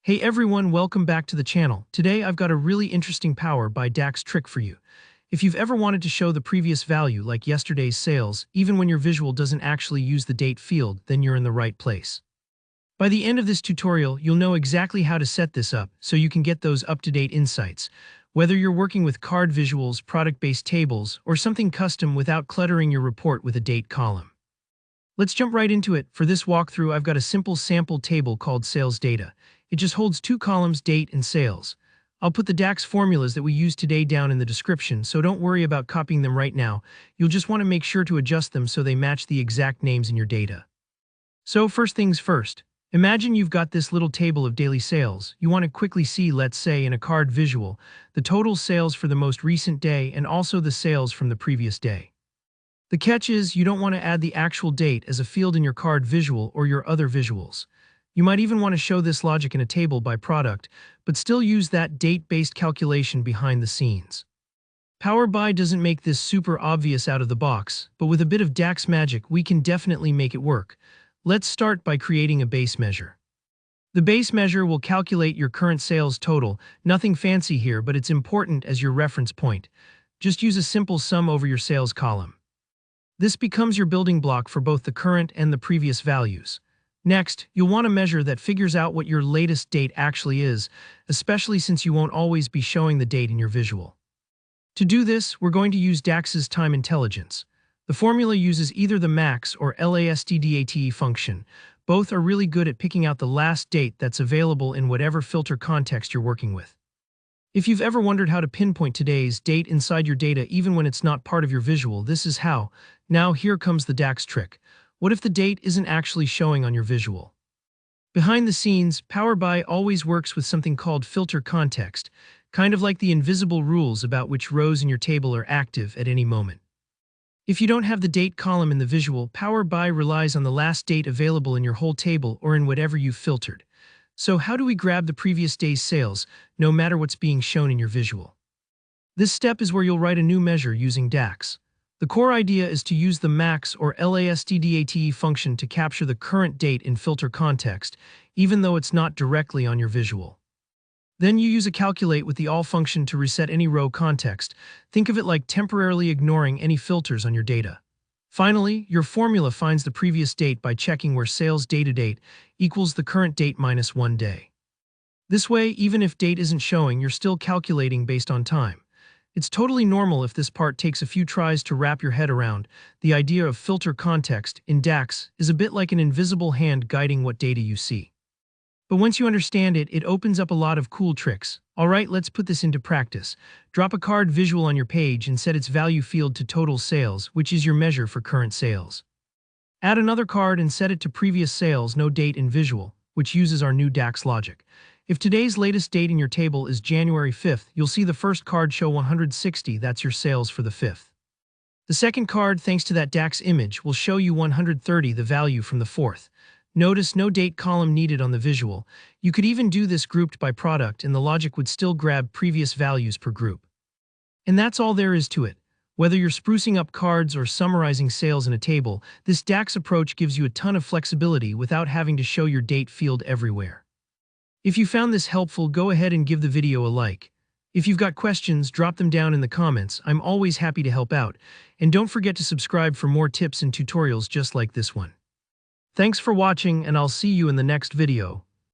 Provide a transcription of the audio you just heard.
Hey everyone, welcome back to the channel. Today I've got a really interesting Power by DAX trick for you. If you've ever wanted to show the previous value like yesterday's sales, even when your visual doesn't actually use the date field, then you're in the right place. By the end of this tutorial, you'll know exactly how to set this up so you can get those up-to-date insights, whether you're working with card visuals, product-based tables, or something custom without cluttering your report with a date column. Let's jump right into it. For this walkthrough, I've got a simple sample table called Sales Data. It just holds two columns, date and sales. I'll put the DAX formulas that we use today down in the description, so don't worry about copying them right now. You'll just want to make sure to adjust them so they match the exact names in your data. So first things first, imagine you've got this little table of daily sales. You want to quickly see, let's say in a card visual, the total sales for the most recent day and also the sales from the previous day. The catch is you don't want to add the actual date as a field in your card visual or your other visuals. You might even want to show this logic in a table by product, but still use that date-based calculation behind the scenes. Power BI doesn't make this super obvious out of the box, but with a bit of DAX magic we can definitely make it work. Let's start by creating a base measure. The base measure will calculate your current sales total. Nothing fancy here, but it's important as your reference point. Just use a simple sum over your sales column. This becomes your building block for both the current and the previous values. Next, you'll want a measure that figures out what your latest date actually is, especially since you won't always be showing the date in your visual. To do this, we're going to use DAX's time intelligence. The formula uses either the max or lastDate function. Both are really good at picking out the last date that's available in whatever filter context you're working with. If you've ever wondered how to pinpoint today's date inside your data even when it's not part of your visual, this is how. Now here comes the DAX trick. What if the date isn't actually showing on your visual? Behind the scenes, Power BI always works with something called filter context, kind of like the invisible rules about which rows in your table are active at any moment. If you don't have the date column in the visual, Power BI relies on the last date available in your whole table or in whatever you've filtered. So how do we grab the previous day's sales, no matter what's being shown in your visual? This step is where you'll write a new measure using DAX. The core idea is to use the max or lastDate function to capture the current date in filter context, even though it's not directly on your visual. Then you use a calculate with the all function to reset any row context. Think of it like temporarily ignoring any filters on your data. Finally, your formula finds the previous date by checking where sales date equals the current date minus 1 day. This way, even if date isn't showing, you're still calculating based on time. It's totally normal if this part takes a few tries to wrap your head around. The idea of filter context in DAX is a bit like an invisible hand guiding what data you see. But once you understand it, it opens up a lot of cool tricks. Alright, let's put this into practice. Drop a card visual on your page and set its value field to total sales, which is your measure for current sales. Add another card and set it to previous sales, no date in visual, which uses our new DAX logic. If today's latest date in your table is January 5th, you'll see the first card show 160, that's your sales for the 5th. The second card, thanks to that DAX image, will show you 130, the value from the 4th. Notice no date column needed on the visual. You could even do this grouped by product and the logic would still grab previous values per group. And that's all there is to it. Whether you're sprucing up cards or summarizing sales in a table, this DAX approach gives you a ton of flexibility without having to show your date field everywhere. If you found this helpful, go ahead and give the video a like. If you've got questions, drop them down in the comments. I'm always happy to help out. And don't forget to subscribe for more tips and tutorials just like this one. Thanks for watching, and I'll see you in the next video.